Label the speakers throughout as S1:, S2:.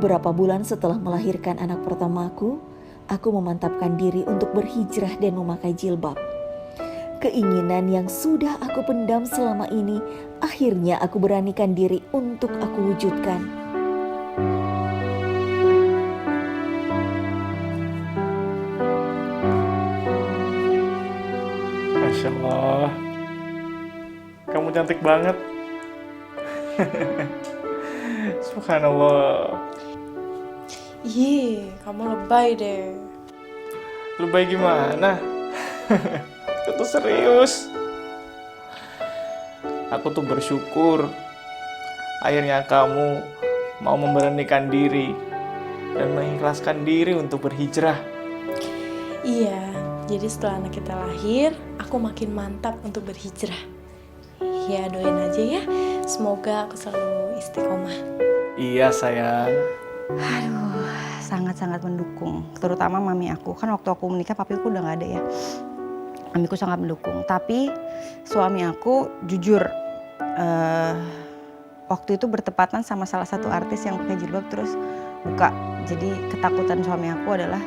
S1: Beberapa bulan setelah melahirkan anak pertamaku, aku memantapkan diri untuk berhijrah dan memakai jilbab. Keinginan yang sudah aku pendam selama ini, akhirnya aku beranikan diri untuk aku wujudkan.
S2: Masya Allah, kamu cantik banget. Subhanallah.
S3: Ih, kamu lebay deh.
S2: Lebay gimana? Itu serius. Aku tuh bersyukur akhirnya kamu mau memberanikan diri dan mengikhlaskan diri untuk berhijrah.
S3: Iya, jadi setelah anak kita lahir, aku makin mantap untuk berhijrah. Ya, doain aja ya. Semoga aku selalu istiqomah.
S2: Iya sayang.
S4: Aduh, sangat-sangat mendukung. Terutama mami aku. Kan waktu aku menikah papiku udah gak ada ya. Mamiku sangat mendukung. Tapi suami aku jujur, waktu itu bertepatan sama salah satu artis yang pakai jilbab terus buka. Jadi ketakutan suami aku adalah,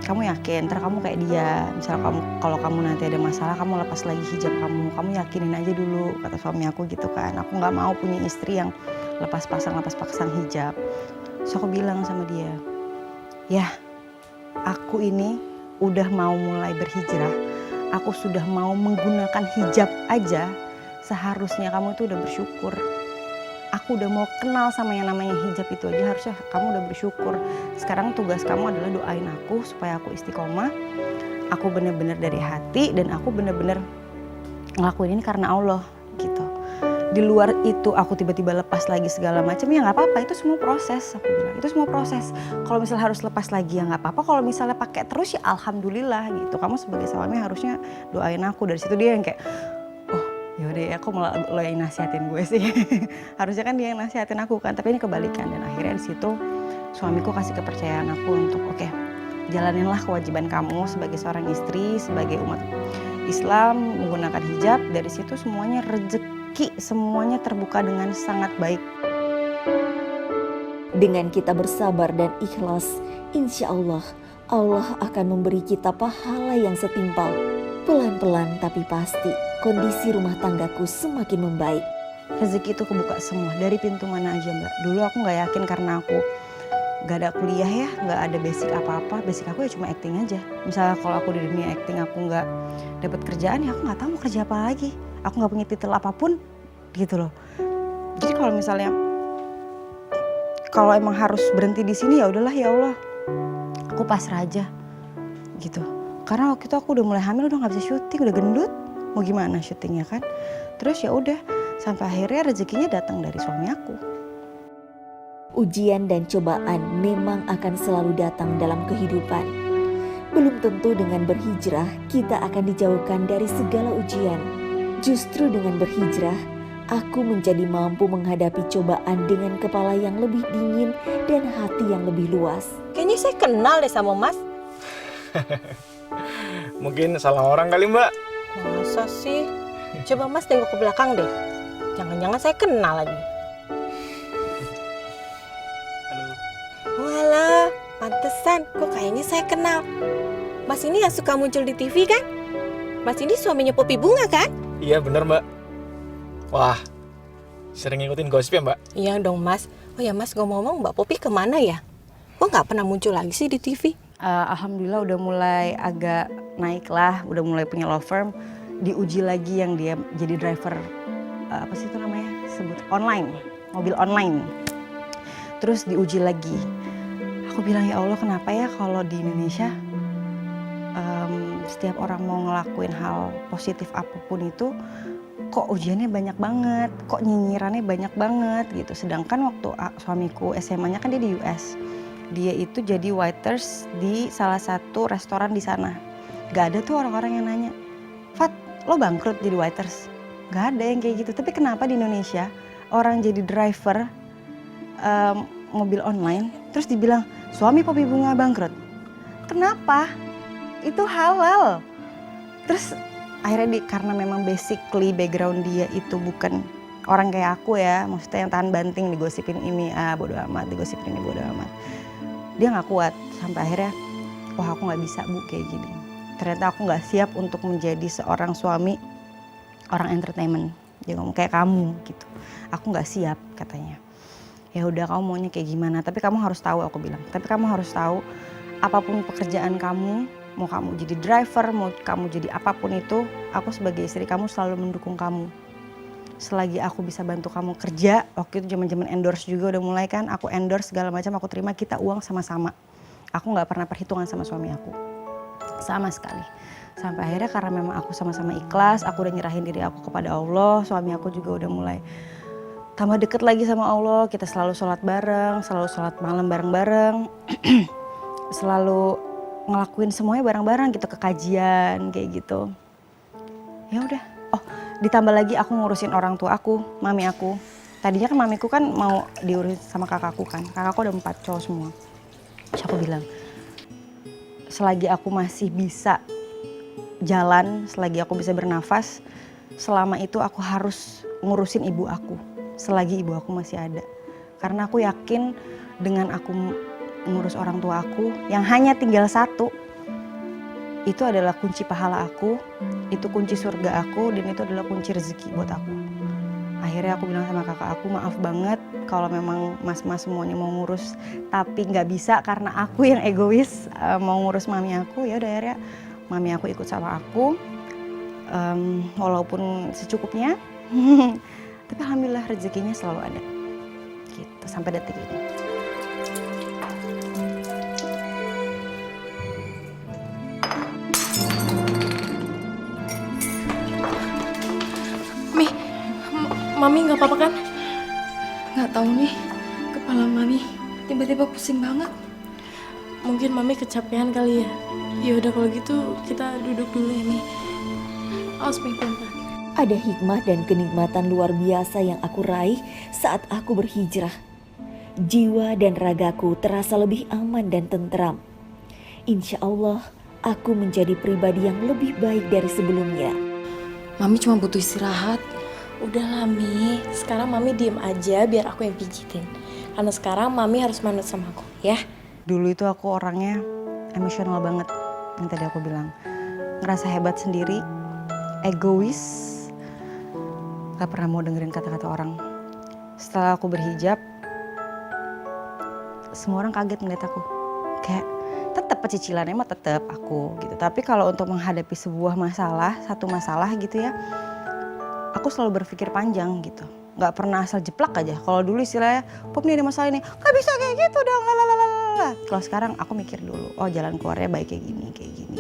S4: kamu yakin ntar kamu kayak dia, misalnya kalau kamu nanti ada masalah kamu lepas lagi hijab kamu yakinin aja dulu, kata suami aku gitu kan. Aku nggak mau punya istri yang lepas pasang hijab. So aku bilang sama dia, ya aku ini udah mau mulai berhijrah, aku sudah mau menggunakan hijab aja, seharusnya kamu tuh udah bersyukur. Aku udah mau kenal sama yang namanya hijab itu aja, harusnya kamu udah bersyukur. Sekarang tugas kamu adalah doain aku supaya aku istiqomah. Aku bener-bener dari hati dan aku bener-bener ngelakuin ini karena Allah gitu. Di luar itu aku tiba-tiba lepas lagi segala macam, ya nggak apa-apa, itu semua proses. Aku bilang itu semua proses. Kalau misalnya harus lepas lagi ya nggak apa-apa. Kalau misalnya pakai terus ya alhamdulillah gitu. Kamu sebagai suami harusnya doain aku. Dari situ dia yang kayak, yaudah ya, aku mulai nasihatin gue sih. Harusnya kan dia yang nasihatin aku kan, tapi ini kebalikan. Dan akhirnya di situ suamiku kasih kepercayaan aku untuk oke, jalaninlah kewajiban kamu sebagai seorang istri, sebagai umat Islam menggunakan hijab. Dari situ semuanya rezeki, semuanya terbuka dengan sangat baik.
S1: Dengan kita bersabar dan ikhlas, insya Allah, Allah akan memberi kita pahala yang setimpal. Pelan-pelan tapi pasti, kondisi rumah tanggaku semakin membaik.
S4: Rezeki itu kebuka semua, dari pintu mana aja Mbak. Dulu aku gak yakin karena aku gak ada kuliah ya, gak ada basic apa-apa. Basic aku ya cuma acting aja. Misalnya kalau aku di dunia acting aku gak dapat kerjaan, ya aku gak tahu mau kerja apa lagi. Aku gak punya titel apapun gitu loh. Jadi kalau misalnya, kalau emang harus berhenti di sini ya udahlah ya Allah, aku pasrah aja gitu. Karena waktu itu aku udah mulai hamil, udah gak bisa syuting, udah gendut, mau gimana syutingnya kan. Terus ya udah, sampai akhirnya rezekinya datang dari suami aku.
S1: Ujian dan cobaan memang akan selalu datang dalam kehidupan. Belum tentu dengan berhijrah kita akan dijauhkan dari segala ujian. Justru dengan berhijrah, aku menjadi mampu menghadapi cobaan dengan kepala yang lebih dingin dan hati yang lebih luas.
S5: Kayaknya saya kenal deh sama Mas.
S2: Mungkin salah orang kali Mbak.
S5: Masa sih? Coba Mas tengok ke belakang deh. Jangan-jangan saya kenal lagi. Walah, pantesan. Kok kayaknya saya kenal. Mas ini yang suka muncul di TV kan? Mas ini suaminya Poppy Bunga kan?
S2: Iya bener Mbak. Wah, sering ngikutin gosip ya Mbak?
S5: Iya dong Mas. Oh ya Mas, ngomong-ngomong Mbak Poppy kemana ya? Kok nggak pernah muncul lagi sih di TV?
S4: Alhamdulillah udah mulai agak naik lah, udah mulai punya law firm. Diuji lagi yang dia jadi driver, apa sih itu namanya, sebut online, mobil online. Terus diuji lagi. Aku bilang ya Allah, kenapa ya kalau di Indonesia setiap orang mau ngelakuin hal positif apapun itu kok ujiannya banyak banget, kok nyinyirannya banyak banget gitu. Sedangkan waktu suamiku SMA-nya kan dia di US. Dia itu jadi waiters di salah satu restoran di sana. Gak ada tuh orang-orang yang nanya, Fat, lo bangkrut jadi waiters? Gak ada yang kayak gitu. Tapi kenapa di Indonesia orang jadi driver mobil online terus dibilang suami Poppy Bunga bangkrut? Kenapa? Itu halal. Terus akhirnya karena memang basically background dia itu bukan orang kayak aku ya, maksudnya yang tahan banting, digosipin ini bodo amat, digosipin ini bodo amat. Dia nggak kuat sampai akhirnya, wah aku nggak bisa Bu kayak gini. Ternyata aku nggak siap untuk menjadi seorang suami orang entertainment. Dia ngomong kayak kamu gitu. Aku nggak siap katanya. Ya udah kamu maunya kayak gimana? Tapi kamu harus tahu, aku bilang. Tapi kamu harus tahu apapun pekerjaan kamu, mau kamu jadi driver, mau kamu jadi apapun itu, aku sebagai istri kamu selalu mendukung kamu. Selagi aku bisa bantu kamu kerja, waktu itu zaman-zaman endorse juga udah mulai kan, aku endorse segala macam, aku terima, kita uang sama-sama. Aku nggak pernah perhitungan sama suami aku, sama sekali. Sampai akhirnya karena memang aku sama-sama ikhlas, aku udah nyerahin diri aku kepada Allah, suami aku juga udah mulai tambah deket lagi sama Allah, kita selalu sholat bareng, selalu sholat malam bareng-bareng, selalu ngelakuin semuanya bareng-bareng gitu, ke kajian kayak gitu. Ya udah, oh ditambah lagi aku ngurusin orang tua aku, mami aku. Tadinya kan mamiku kan mau diurus sama kakakku kan, kakakku ada 4 cowok semua. Terus aku bilang, selagi aku masih bisa jalan, selagi aku bisa bernafas, selama itu aku harus ngurusin ibu aku. Selagi ibu aku masih ada. Karena aku yakin dengan aku ngurus orang tua aku yang hanya tinggal 1, itu adalah kunci pahala aku, itu kunci surga aku, dan itu adalah kunci rezeki buat aku. Akhirnya aku bilang sama kakak aku, maaf banget kalau memang mas-mas semuanya mau ngurus, tapi nggak bisa karena aku yang egois mau ngurus mami aku. Ya udah akhirnya mami aku ikut sama aku, walaupun secukupnya. Tapi alhamdulillah rezekinya selalu ada, gitu sampai detik ini.
S3: Mami nggak apa-apa kan?
S6: Nggak tahu nih, kepala Mami tiba-tiba pusing banget.
S3: Mungkin Mami kecapean kali ya. Ya udah kalau gitu kita duduk dulu ya Mi. Awas pelan-pelan.
S1: Ada hikmah dan kenikmatan luar biasa yang aku raih saat aku berhijrah. Jiwa dan ragaku terasa lebih aman dan tentram. Insya Allah, aku menjadi pribadi yang lebih baik dari sebelumnya.
S6: Mami cuma butuh istirahat.
S3: Udahlah Mi, sekarang Mami diem aja biar aku yang pijitin. Karena sekarang Mami harus manut sama aku, ya.
S4: Dulu itu aku orangnya emosional banget, yang tadi aku bilang. Ngerasa hebat sendiri, egois, gak pernah mau dengerin kata-kata orang. Setelah aku berhijab, semua orang kaget melihat aku. Kayak tetap pecicilannya mah tetap aku gitu. Tapi kalau untuk menghadapi sebuah masalah, satu masalah gitu ya, aku selalu berpikir panjang gitu. Gak pernah asal jeplak aja. Kalau dulu istilahnya, Pop nih ada masalah ini, gak bisa kayak gitu dong, lalalala. Kalau sekarang aku mikir dulu, oh jalan keluarnya baik kayak gini, kayak gini.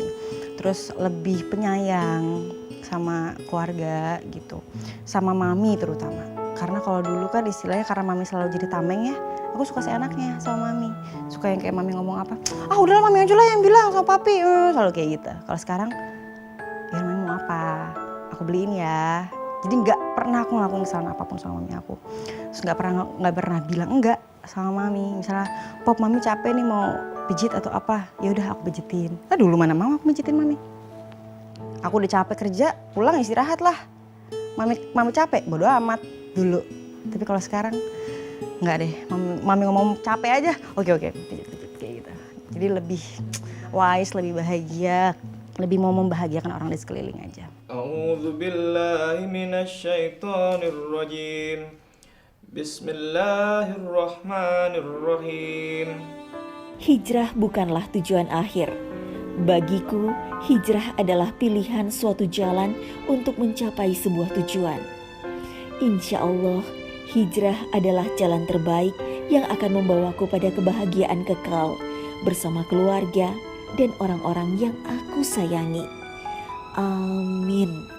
S4: Terus lebih penyayang sama keluarga gitu. Sama mami terutama. Karena kalau dulu kan istilahnya karena mami selalu jadi tameng ya, aku suka seenaknya sama mami. Suka yang kayak mami ngomong apa, udahlah mami aja lah yang bilang sama papi. Selalu kayak gitu. Kalau sekarang, ya mami mau apa? Aku beliin ya. Jadi nggak pernah aku ngelakuin kesalahan apapun sama mami aku. Terus nggak pernah bilang enggak sama mami. Misalnya, Pop mami capek nih mau pijit atau apa, ya udah aku pijitin. Nah dulu mana mau aku pijitin mami. Aku udah capek kerja, pulang istirahat lah. Mami capek, bodo amat dulu. Tapi kalau sekarang nggak deh. Mami ngomong capek aja, oke pijit kayak gitu. Jadi lebih wise, lebih bahagia, lebih mau membahagiakan orang di sekeliling aja.
S2: A'udzu billahi minasyaitonir rajim. Bismillahirrahmanirrahim.
S1: Hijrah bukanlah tujuan akhir. Bagiku, hijrah adalah pilihan suatu jalan untuk mencapai sebuah tujuan. Insya Allah, hijrah adalah jalan terbaik yang akan membawaku pada kebahagiaan kekal bersama keluarga dan orang-orang yang aku sayangi. Amin.